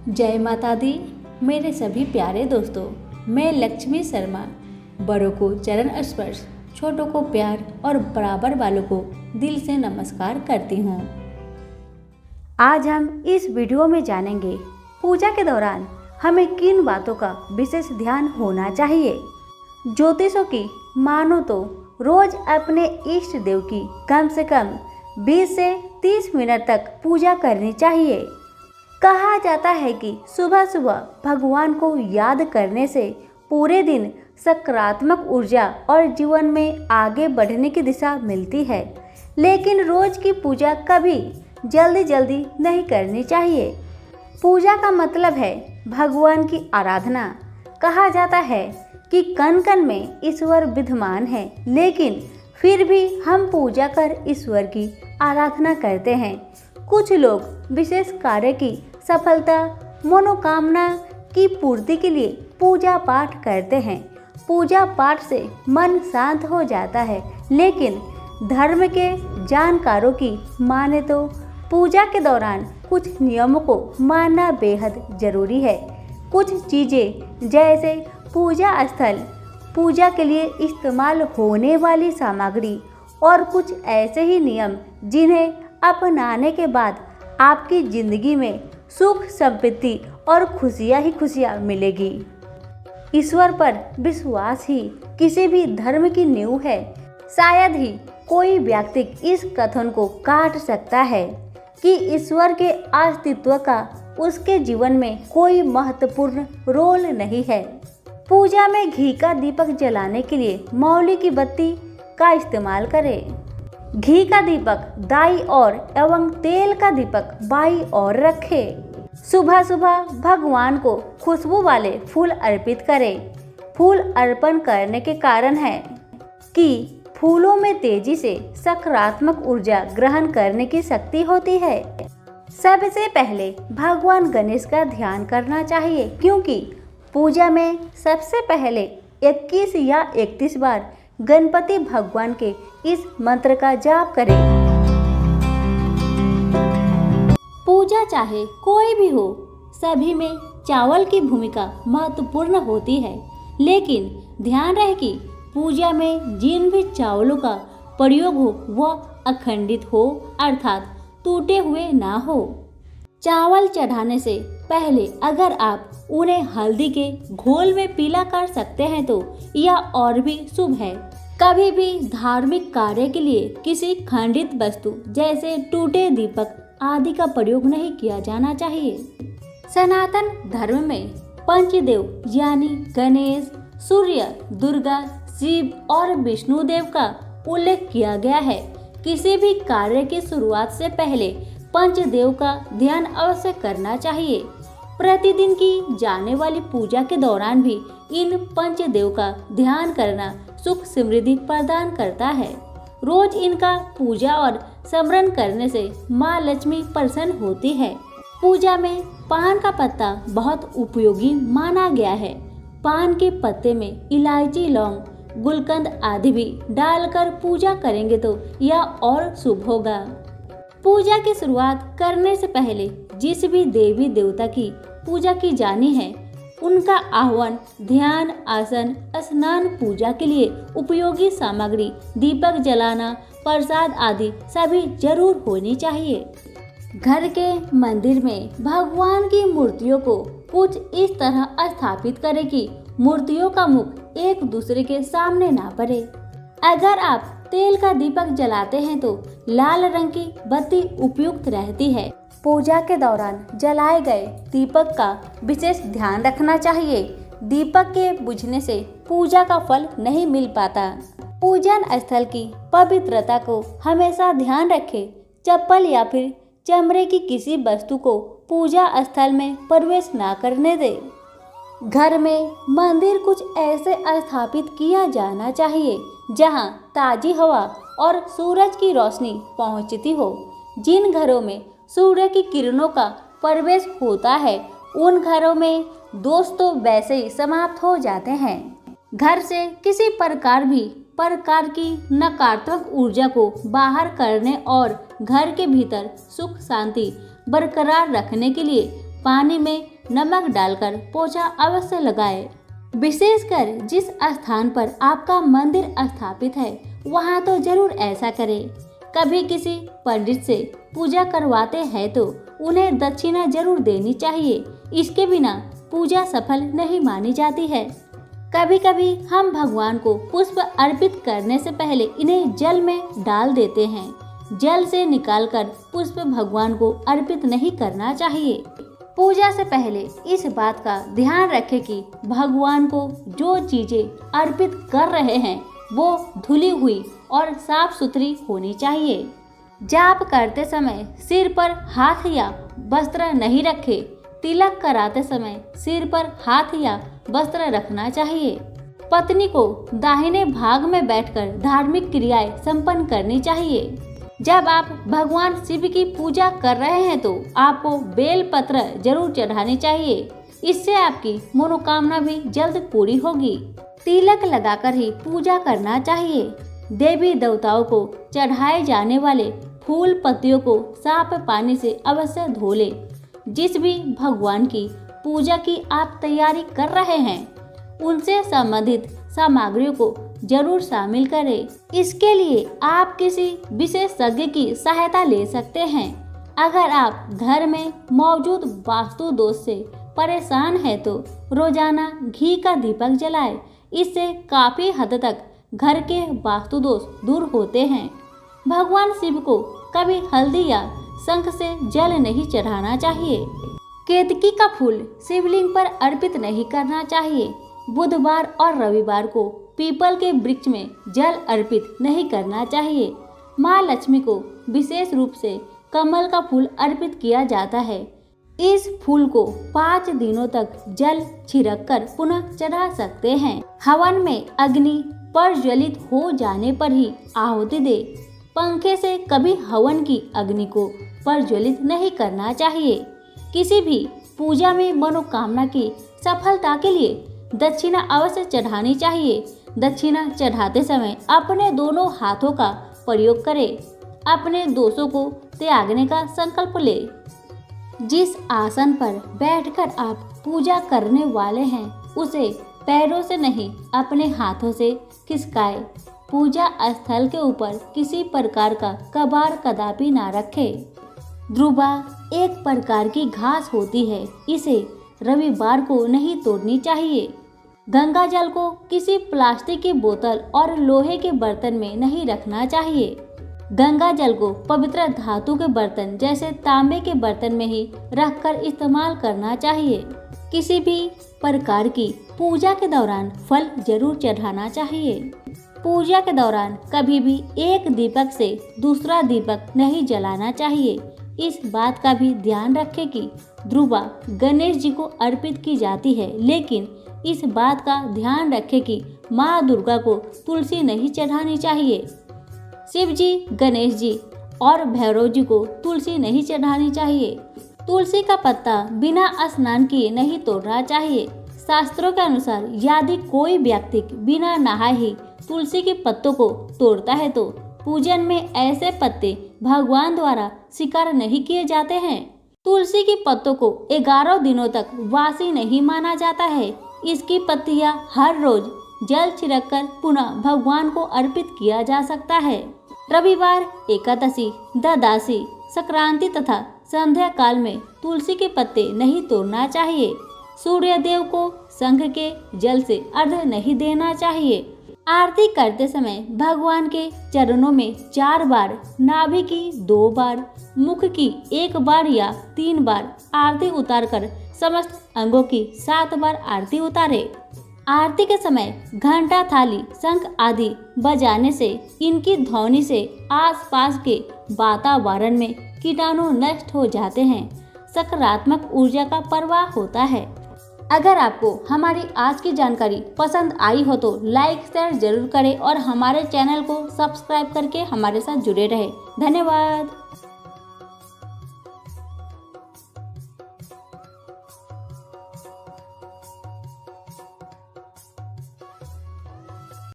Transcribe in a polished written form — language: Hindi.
जय माता दी। मेरे सभी प्यारे दोस्तों, मैं लक्ष्मी शर्मा बड़ों को चरण स्पर्श, छोटों को प्यार और बराबर वालों को दिल से नमस्कार करती हूँ। आज हम इस वीडियो में जानेंगे पूजा के दौरान हमें किन बातों का विशेष ध्यान होना चाहिए। ज्योतिषों की मानो तो रोज अपने इष्ट देव की कम से कम 20 से 30 मिनट तक पूजा करनी चाहिए। कहा जाता है कि सुबह सुबह भगवान को याद करने से पूरे दिन सकारात्मक ऊर्जा और जीवन में आगे बढ़ने की दिशा मिलती है। लेकिन रोज की पूजा कभी जल्दी जल्दी नहीं करनी चाहिए। पूजा का मतलब है भगवान की आराधना। कहा जाता है कि कण कण में ईश्वर विद्यमान है, लेकिन फिर भी हम पूजा कर ईश्वर की आराधना करते हैं। कुछ लोग विशेष कार्य की सफलता, मनोकामना की पूर्ति के लिए पूजा पाठ करते हैं। पूजा पाठ से मन शांत हो जाता है, लेकिन धर्म के जानकारों की माने तो पूजा के दौरान कुछ नियमों को मानना बेहद जरूरी है। कुछ चीज़ें जैसे पूजा स्थल, पूजा के लिए इस्तेमाल होने वाली सामग्री और कुछ ऐसे ही नियम जिन्हें अपनाने के बाद आपकी जिंदगी में सुख, संपत्ति और खुशियाँ ही खुशियाँ मिलेगी। ईश्वर पर विश्वास ही किसी भी धर्म की नींव है। शायद ही कोई व्यक्ति इस कथन को काट सकता है कि ईश्वर के अस्तित्व का उसके जीवन में कोई महत्वपूर्ण रोल नहीं है। पूजा में घी का दीपक जलाने के लिए मौली की बत्ती का इस्तेमाल करें। घी का दीपक दाईं ओर एवं तेल का दीपक बाईं ओर रखें। सुबह सुबह भगवान को खुशबू वाले फूल अर्पित करें। फूल अर्पण करने के कारण है कि फूलों में तेजी से सकारात्मक ऊर्जा ग्रहण करने की शक्ति होती है। सबसे पहले भगवान गणेश का ध्यान करना चाहिए, क्योंकि पूजा में सबसे पहले 21 या 31 बार गणपति भगवान के इस मंत्र का जाप करें। पूजा चाहे कोई भी हो, सभी में चावल की भूमिका महत्वपूर्ण होती है, लेकिन ध्यान रहे कि पूजा में जिन भी चावलों का प्रयोग हो वह अखंडित हो, अर्थात टूटे हुए ना हो। चावल चढ़ाने से पहले अगर आप उन्हें हल्दी के घोल में पीला कर सकते हैं तो यह और भी शुभ है। कभी भी धार्मिक कार्य के लिए किसी खंडित वस्तु जैसे टूटे दीपक आदि का प्रयोग नहीं किया जाना चाहिए। सनातन धर्म में पंचदेव यानी गणेश, सूर्य, दुर्गा, शिव और विष्णु देव का उल्लेख किया गया है। किसी भी कार्य की शुरुआत से पहले पंचदेव का ध्यान अवश्य करना चाहिए। प्रतिदिन की जाने वाली पूजा के दौरान भी इन पंचदेव का ध्यान करना सुख समृद्धि प्रदान करता है। रोज इनका पूजा और स्मरण करने से माँ लक्ष्मी प्रसन्न होती है। पूजा में पान का पत्ता बहुत उपयोगी माना गया है। पान के पत्ते में इलायची, लौंग, गुलकंद आदि भी डालकर पूजा करेंगे तो यह और शुभ होगा। पूजा की शुरुआत करने से पहले जिस भी देवी देवता की पूजा की जानी है उनका आह्वान, ध्यान, आसन, स्नान, पूजा के लिए उपयोगी सामग्री, दीपक जलाना, प्रसाद आदि सभी जरूर होनी चाहिए। घर के मंदिर में भगवान की मूर्तियों को कुछ इस तरह स्थापित करें कि मूर्तियों का मुख एक दूसरे के सामने ना पड़े। अगर आप तेल का दीपक जलाते हैं तो लाल रंग की बत्ती उपयुक्त रहती है। पूजा के दौरान जलाए गए दीपक का विशेष ध्यान रखना चाहिए। दीपक के बुझने से पूजा का फल नहीं मिल पाता। पूजन स्थल की पवित्रता को हमेशा ध्यान रखें। चप्पल या फिर चमड़े की किसी वस्तु को पूजा स्थल में प्रवेश ना करने दें। घर में मंदिर कुछ ऐसे स्थापित किया जाना चाहिए जहां ताजी हवा और सूरज की रोशनी पहुंचती हो। जिन घरों में सूर्य की किरणों का प्रवेश होता है उन घरों में दोष तो वैसे ही समाप्त हो जाते हैं। घर से किसी प्रकार की नकारात्मक ऊर्जा को बाहर करने और घर के भीतर सुख शांति बरकरार रखने के लिए पानी में नमक डालकर पोछा अवश्य लगाएं। विशेषकर जिस स्थान पर आपका मंदिर स्थापित है वहां तो जरूर ऐसा करें। कभी किसी पंडित से पूजा करवाते हैं तो उन्हें दक्षिणा जरूर देनी चाहिए, इसके बिना पूजा सफल नहीं मानी जाती है। कभी कभी हम भगवान को पुष्प अर्पित करने से पहले इन्हें जल में डाल देते हैं। जल से निकालकर पुष्प भगवान को अर्पित नहीं करना चाहिए। पूजा से पहले इस बात का ध्यान रखें कि भगवान को जो चीजें अर्पित कर रहे हैं वो धुली हुई और साफ सुथरी होनी चाहिए। जाप करते समय सिर पर हाथ या वस्त्र नहीं रखें। तिलक कराते समय सिर पर हाथ या वस्त्र रखना चाहिए। पत्नी को दाहिने भाग में बैठकर धार्मिक क्रियाएं संपन्न करनी चाहिए। जब आप भगवान शिव की पूजा कर रहे हैं तो आपको बेल पत्र जरूर चढ़ानी चाहिए। इससे आपकी मनोकामना भी जल्द पूरी होगी। तिलक लगाकर ही पूजा करना चाहिए। देवी देवताओं को चढ़ाए जाने वाले फूल पत्तियों को साफ पानी से अवश्य धो ले। जिस भी भगवान की पूजा की आप तैयारी कर रहे हैं उनसे संबंधित सामग्रियों को जरूर शामिल करें। इसके लिए आप किसी विशेषज्ञ की सहायता ले सकते हैं। अगर आप घर में मौजूद वास्तु दोष से परेशान हैं तो रोजाना घी का दीपक जलाएं। इससे काफी हद तक घर के वास्तु दोष दूर होते हैं। भगवान शिव को कभी हल्दी या शंख से जल नहीं चढ़ाना चाहिए। केतकी का फूल शिवलिंग पर अर्पित नहीं करना चाहिए। बुधवार और रविवार को पीपल के वृक्ष में जल अर्पित नहीं करना चाहिए। माँ लक्ष्मी को विशेष रूप से कमल का फूल अर्पित किया जाता है। इस फूल को 5 दिनों तक जल छिड़क कर पुनः चढ़ा सकते हैं। हवन में अग्नि प्रज्वलित हो जाने पर ही आहुति दे। पंखे से कभी हवन की अग्नि को प्रज्वलित नहीं करना चाहिए। किसी भी पूजा में मनोकामना की सफलता के लिए दक्षिणा अवश्य चढ़ानी चाहिए। दक्षिणा चढ़ाते समय अपने दोनों हाथों का प्रयोग करें। अपने दोषों को त्यागने का संकल्प ले। जिस आसन पर बैठकर आप पूजा करने वाले हैं उसे पैरों से नहीं अपने हाथों से खिसकाएं। पूजा स्थल के ऊपर किसी प्रकार का कबाड़ कदापि ना रखें। ध्रुवा एक प्रकार की घास होती है। इसे रविवार को नहीं तोड़नी चाहिए। गंगा जल को किसी प्लास्टिक की बोतल और लोहे के बर्तन में नहीं रखना चाहिए। गंगा जल को पवित्र धातु के बर्तन जैसे तांबे के बर्तन में ही रखकर इस्तेमाल करना चाहिए। किसी भी प्रकार की पूजा के दौरान फल जरूर चढ़ाना चाहिए। पूजा के दौरान कभी भी एक दीपक से दूसरा दीपक नहीं जलाना चाहिए। इस बात का भी ध्यान रखें कि ध्रुवा गणेश जी को अर्पित की जाती है, लेकिन इस बात का ध्यान रखें कि माँ दुर्गा को तुलसी नहीं चढ़ानी चाहिए। शिव जी, गणेश जी और भैरव जी को तुलसी नहीं चढ़ानी चाहिए। तुलसी का पत्ता बिना स्नान किए नहीं तोड़ना चाहिए। शास्त्रों के अनुसार यदि कोई व्यक्ति बिना नहाए ही तुलसी के पत्तों को तोड़ता है तो पूजन में ऐसे पत्ते भगवान द्वारा स्वीकार नहीं किए जाते हैं। तुलसी के पत्तों को 11 दिनों तक वासी नहीं माना जाता है। इसकी पत्तियां हर रोज जल छिड़ककर पुनः भगवान को अर्पित किया जा सकता है। रविवार, एकादशी, द्वादशी, संक्रांति तथा संध्या काल में तुलसी के पत्ते नहीं तोड़ना चाहिए। सूर्य देव को शंख के जल से अर्घ्य नहीं देना चाहिए। आरती करते समय भगवान के चरणों में 4 बार, नाभि की 2 बार, मुख की 1 बार या 3 बार आरती उतारकर समस्त अंगों की 7 बार आरती उतारे। आरती के समय घंटा, थाली, शंख आदि बजाने से इनकी ध्वनि से आसपास के वातावरण में कीटाणु नष्ट हो जाते हैं। सकारात्मक ऊर्जा का प्रवाह होता है। अगर आपको हमारी आज की जानकारी पसंद आई हो तो लाइक शेयर जरूर करें और हमारे चैनल को सब्सक्राइब करके हमारे साथ जुड़े रहें। धन्यवाद।